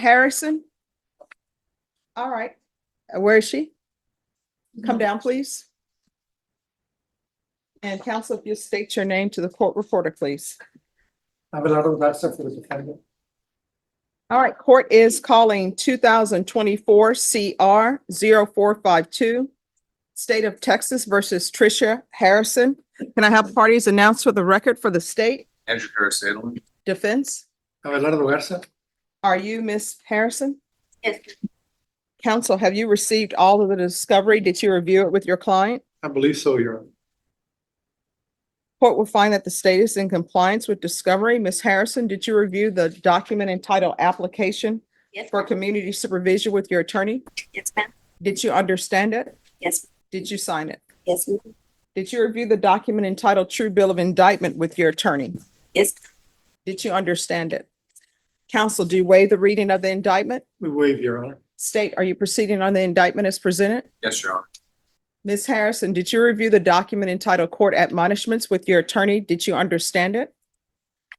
Harrison? All right. Where is she? Come down, please. And counsel, if you state your name to the court reporter, please. Abelardo Garza for the defendant. All right, court is calling 2024 CR 0452, State of Texas versus Tricia Harrison. Can I have parties announced for the record for the state? Andrew Harris-Salem. Defense? Abelardo Garza. Are you Miss Harrison? Yes. Counsel, have you received all of the discovery? Did you review it with your client? I believe so, Your Honor. Court will find that the state is in compliance with discovery. Ms. Harrison, did you review the document entitled application Yes. for community supervision with your attorney? Yes, ma'am. Did you understand it? Yes. Did you sign it? Yes, ma'am. Did you review the document entitled True Bill of Indictment with your attorney? Yes. Did you understand it? Counsel, do you waive the reading of the indictment? We waive, Your Honor. State, are you proceeding on the indictment as presented? Yes, Your Honor. Ms. Harrison, did you review the document entitled Court Admonishments with your attorney? Did you understand it?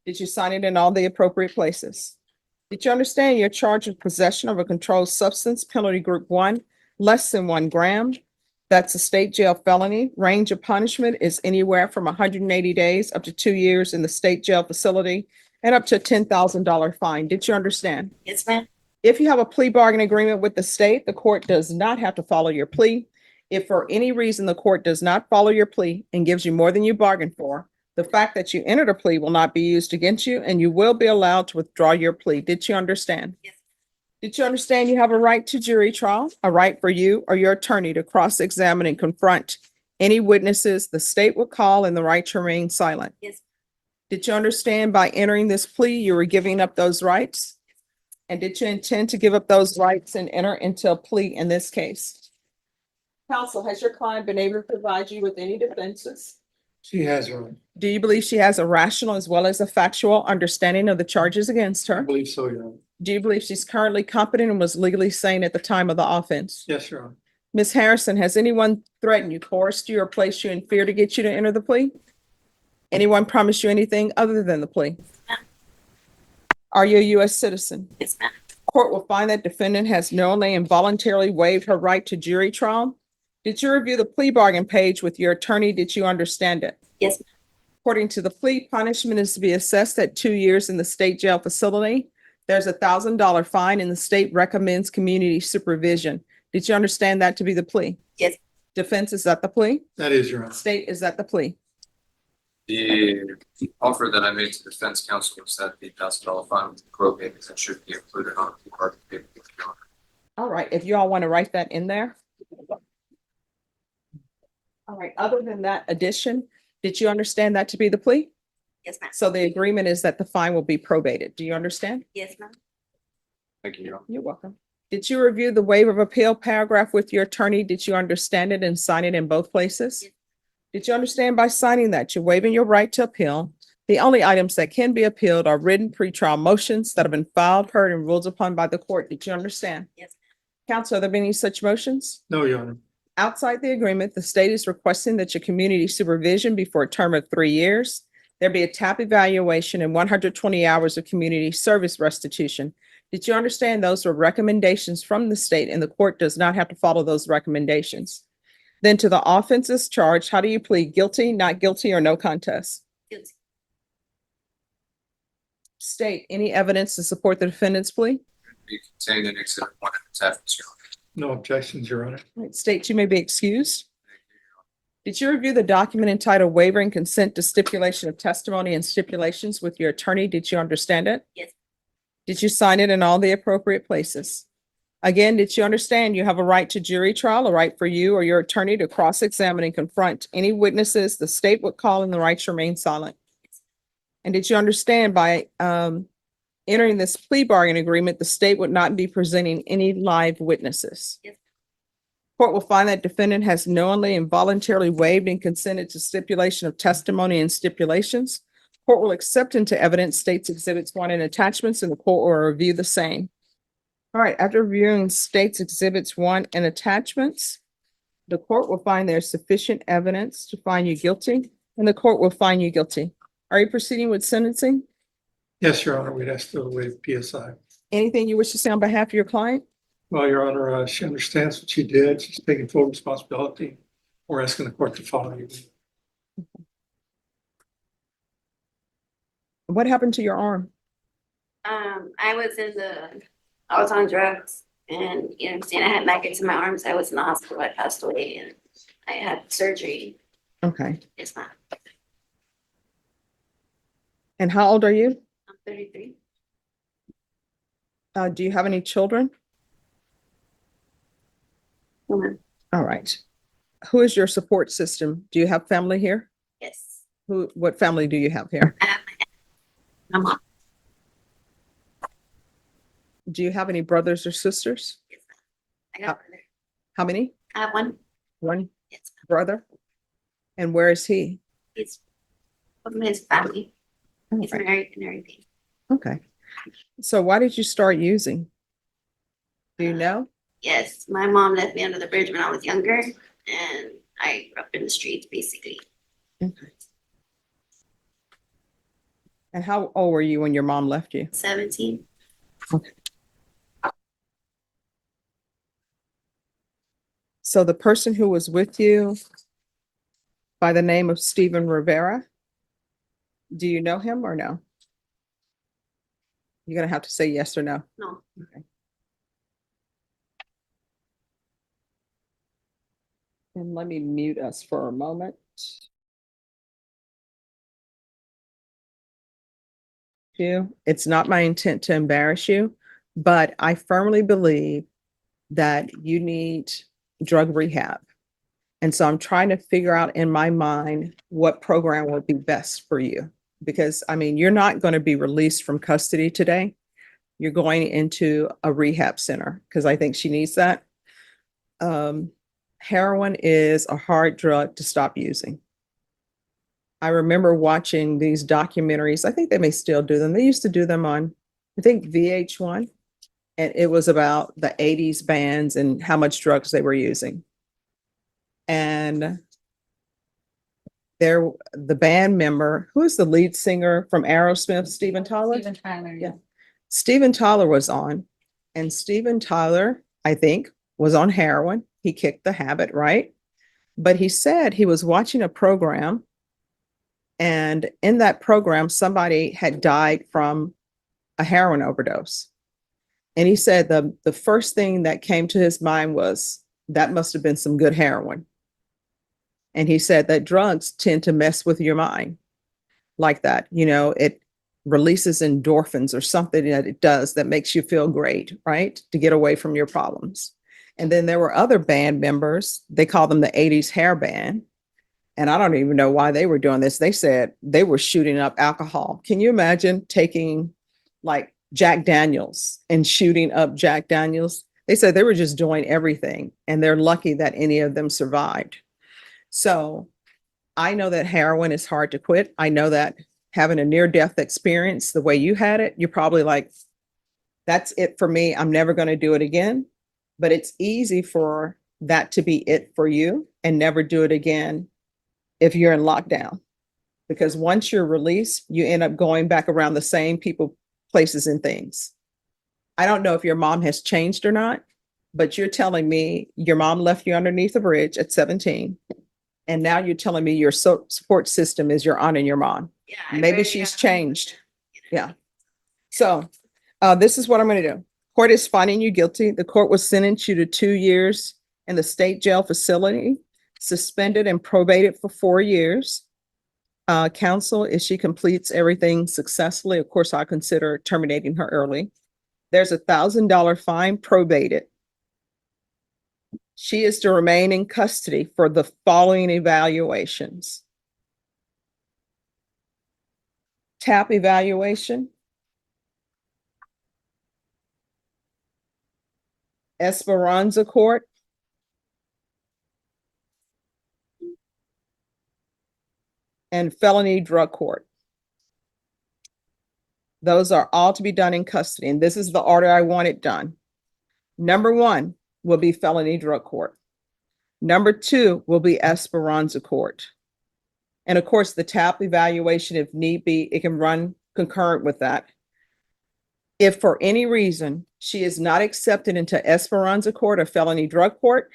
Did you sign it in all the appropriate places? Did you understand you're charged with possession of a controlled substance, penalty group 1, less than 1 gram? That's a state jail felony. Range of punishment is anywhere from 180 days up to 2 years in the state jail facility and up to a $10,000 fine. Did you understand? Yes, ma'am. If you have a plea bargain agreement with the state, the court does not have to follow your plea. If for any reason the court does not follow your plea and gives you more than you bargained for, the fact that you entered a plea will not be used against you and you will be allowed to withdraw your plea. Did you understand? Yes. Did you understand you have a right to jury trial, a right for you or your attorney to cross-examine and confront any witnesses the state will call and the right to remain silent? Yes. Did you understand by entering this plea, you were giving up those rights? And did you intend to give up those rights and enter into a plea in this case? Counsel, has your client been able to provide you with any defenses? She has, Your Honor. Do you believe she has a rational as well as a factual understanding of the charges against I her? believe so, Your Honor. Do you believe she's currently competent and was legally sane at the time of the offense? Yes, Your Honor. Ms. Harrison, has anyone threatened you, coerced you, or placed you in fear to get you to enter the plea? Anyone promised you anything other than the plea? No. Are you a U.S. citizen? Yes, ma'am. Court will find that defendant has knowingly and voluntarily waived her right to jury trial. Did you review the plea bargain page with your attorney? Did you understand it? Yes, ma'am. According to the plea, punishment is to be assessed at 2 years in the state jail facility. There's a $1,000 fine and the state recommends community supervision. Did you understand that to be the plea? Yes. Defense, is that the plea? That is, Your Honor. State, is that the plea? The offer that I made to defense counsel was that the $1,000 fine with the probate that should be included on the part of the paper. Your Honor. All right, if you all want to write that in there. All right, other than that addition, did you understand that to be the plea? Yes, ma'am. So the agreement is that the fine will be probated. Do you understand? Yes, ma'am. Thank you, Your Honor. You're welcome. Did you review the waiver of appeal paragraph with your attorney? Did you understand it and sign it in both places? Yes. Did you understand by signing that you're waiving your right to appeal? The only items that can be appealed are written pretrial motions that have been filed, heard, and ruled upon by the court. Did you understand? Yes. Counsel, are there been any such motions? No, Your Honor. Outside the agreement, the state is requesting that your community supervision be for a term of 3 years. There be a TAP evaluation and 120 hours of community service restitution. Did you understand those were recommendations from the state and the court does not have to follow those recommendations? Then to the offenses charged, how do you plead? Guilty, not guilty, or no contest? Guilty. State, any evidence to support the defendant's plea? Be contained in Exhibit 1 of the attachments, Your Honor. No objections, Your Honor. Right, state, you may be excused. Did you review the document entitled Waiver and Consent to Stipulation of Testimony and Stipulations with your attorney? Did you understand it? Yes. Did you sign it in all the appropriate places? Again, did you understand you have a right to jury trial, a right for you or your attorney to cross-examine and confront any witnesses the state would call and the right to remain silent? And did you understand by entering this plea bargain agreement, the state would not be presenting any live witnesses? Yes. Court will find that defendant has knowingly and voluntarily waived and consented to stipulation of testimony and stipulations. Court will accept into evidence states exhibits 1 and attachments, and the court will review the same. All right, after reviewing states exhibits 1 and attachments, the court will find there's sufficient evidence to find you guilty, and the court will find you guilty. Are you proceeding with sentencing? Yes, Your Honor. We'd ask to waive PSI. Anything you wish to say on behalf of your client? Well, Your Honor, she understands what she did. She's taking full responsibility. We're asking the court to follow you. What happened to your arm? I was on drugs and, you know what I'm saying, I had maggots in my arms. I was in the hospital. I passed away and I had surgery. Okay. It's not, And how old are you? I'm 33. Do you have any children? Woman. All right. Who is your support system? Do you have family here? Yes. What family do you have here? I have my mom. Do you have any brothers or sisters? Yes. I got a brother. How many? I have one. One Yes. brother? And where is he? He's from his family. He's Okay. married and everything. Okay. So why did you start using? Do you know? Yes, my mom left me under the bridge when I was younger and I grew up in the streets basically. Okay. And how old were you when your mom left you? 17. So the person who was with you by the name of Stephen Rivera, do you know him or no? You're gonna have to say yes or no. No. Okay. And let me mute us for a moment. It's not my intent to embarrass you, but I firmly believe that you need drug rehab. And so I'm trying to figure out in my mind what program would be best for you. Because I mean, you're not going to be released from custody today. You're going into a rehab center because I think she needs that. Heroin is a hard drug to stop using. I remember watching these documentaries. I think they may still do them. They used to do them on, I think, VH1. And it was about the 80s bands and how much drugs they were using. And the band member, who is the lead singer from Aerosmith, Steven Tyler? Steven Tyler, Yeah. Steven Tyler was on, and Steven Tyler, I think, was on heroin. He kicked the habit, right? But he said he was watching a program, and in that program, somebody had died from a heroin overdose. And he said the first thing that came to his mind was, that must have been some good heroin. And he said that drugs tend to mess with your mind like that. You know, it releases endorphins or something that it does that makes you feel great, right? To get away from your problems. And then there were other band members, they call them the 80s hair band. And I don't even know why they were doing this. They said they were shooting up alcohol. Can you imagine taking like Jack Daniels and shooting up Jack Daniels? They said they were just doing everything, and they're lucky that any of them survived. So I know that heroin is hard to quit. I know that having a near-death experience the way you had it, you're probably like, that's it for me. I'm never going to do it again. But it's easy for that to be it for you and never do it again if you're in lockdown. Because once you're released, you end up going back around the same people, places, and things. I don't know if your mom has changed or not, but you're telling me your mom left you underneath a bridge at 17. And now you're telling me your support system is your aunt and your mom. Yeah. Maybe she's changed. Yeah. So this is what I'm going to do. Court is finding you guilty. The court will sentence you to 2 years in the state jail facility, suspended and probated for 4 years. Counsel, if she completes everything successfully, of course, I consider terminating her early. There's $1,000 fine probated. She is to remain in custody for the following evaluations. TAP evaluation, Esperanza Court, and felony drug court. Those are all to be done in custody, and this is the order I want it done. Number 1 will be felony drug court. Number 2 will be Esperanza Court. And of course, the TAP evaluation, if need be, it can run concurrent with that. If for any reason she is not accepted into Esperanza Court or felony drug court,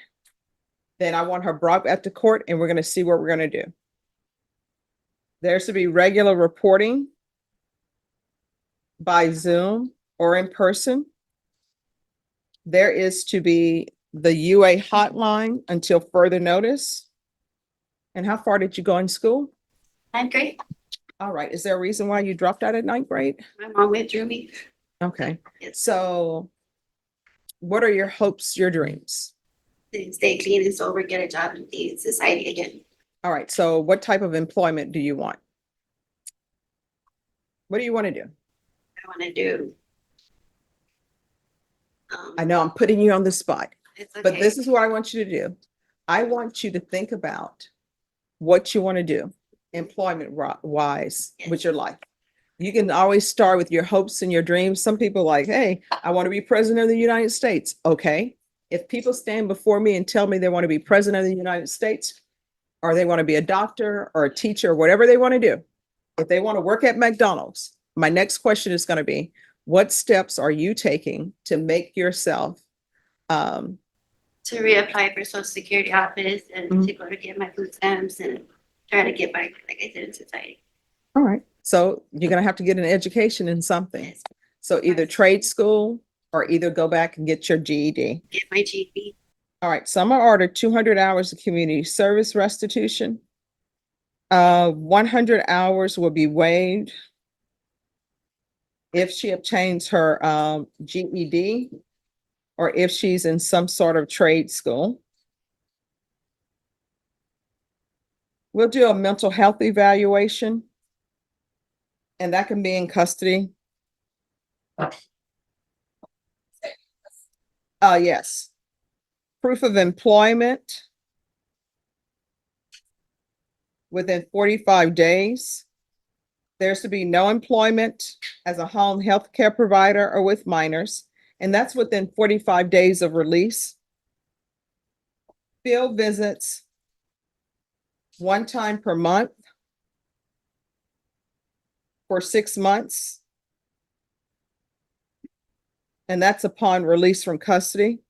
then I want her brought back to court and we're going to see what we're going to do. There's to be regular reporting by Zoom or in person. There is to be the UA hotline until further notice. And how far did you go in school? 9th grade, All right. Is there a reason why you dropped out at 9th grade? my mom withdrew me. Okay. Yes. So what are your hopes, your dreams? To stay clean and sober, get a job and be in society again. All right. So what type of employment do you want? What do you want to do? I want to do. I know I'm putting you on the spot, It's but okay. this is what I want you to do. I want you to think about what you want to do employment wise with your life. You can always start with your hopes and your dreams. Some people like, hey, I want to be president of the United States. Okay. If people stand before me and tell me they want to be president of the United States, or they want to be a doctor or a teacher, or whatever they want to do, if they want to work at McDonald's, my next question is going to be, what steps are you taking to make yourself To reapply for Social Security office and Mhm. to go to get my food stamps and try to get back, like I said, in society. all right. So you're going to have to get an education in something. Yes. So either trade school or either go back and get your GED. Get my GED. All right. So I'm going to order 200 hours of community service restitution. 100 hours will be waived if she obtains her GED or if she's in some sort of trade school. We'll do a mental health evaluation, and that can be in custody. Yes. Proof of employment within 45 days. There's to be no employment as a home health care provider or with minors, and that's within 45 days of release. Field visits 1 time per month for 6 months. And that's upon release from custody.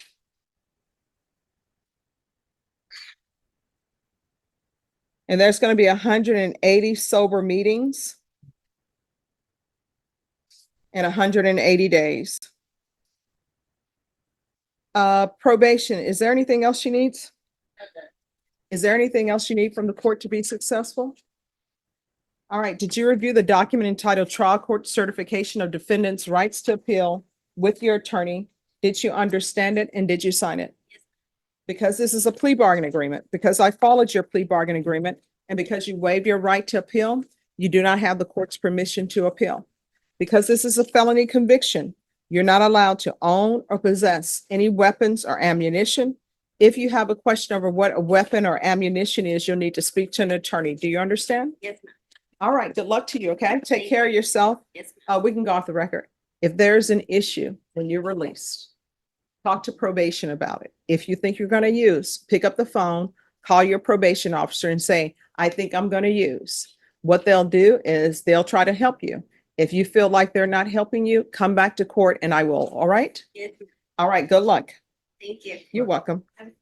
And there's going to be 180 sober meetings in 180 days. Probation, is there anything else she needs? Is there anything else you need from the court to be successful? All right, did you review the document entitled Trial Court Certification of Defendant's Rights to Appeal with your attorney? Did you understand it and did you sign it? Yes. Because this is a plea bargain agreement, because I followed your plea bargain agreement, and because you waived your right to appeal, you do not have the court's permission to appeal. Because this is a felony conviction, you're not allowed to own or possess any weapons or ammunition. If you have a question over what a weapon or ammunition is, you'll need to speak to an attorney. Do you understand? Yes, ma'am. All right, good luck to you, okay? Take care of yourself. Yes, ma'am. We can go off the record. If there's an issue when you're released, talk to probation about it. If you think you're going to use, pick up the phone, call your probation officer and say, I think I'm going to use. What they'll do is they'll try to help you. If you feel like they're not helping you, come back to court and I will, all right? Yes, ma'am. All right, good luck. Thank you. You're welcome. Have a seat.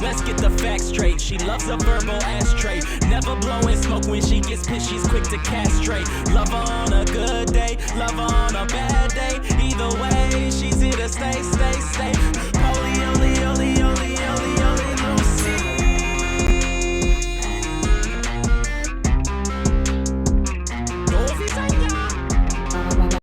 Let's get the facts straight. She loves a verbal ashtray. Never blowing smoke when she gets pissed. She's quick to castrate. Love her on a good day, love her on a bad day. Either way, she's here to stay, stay, stay.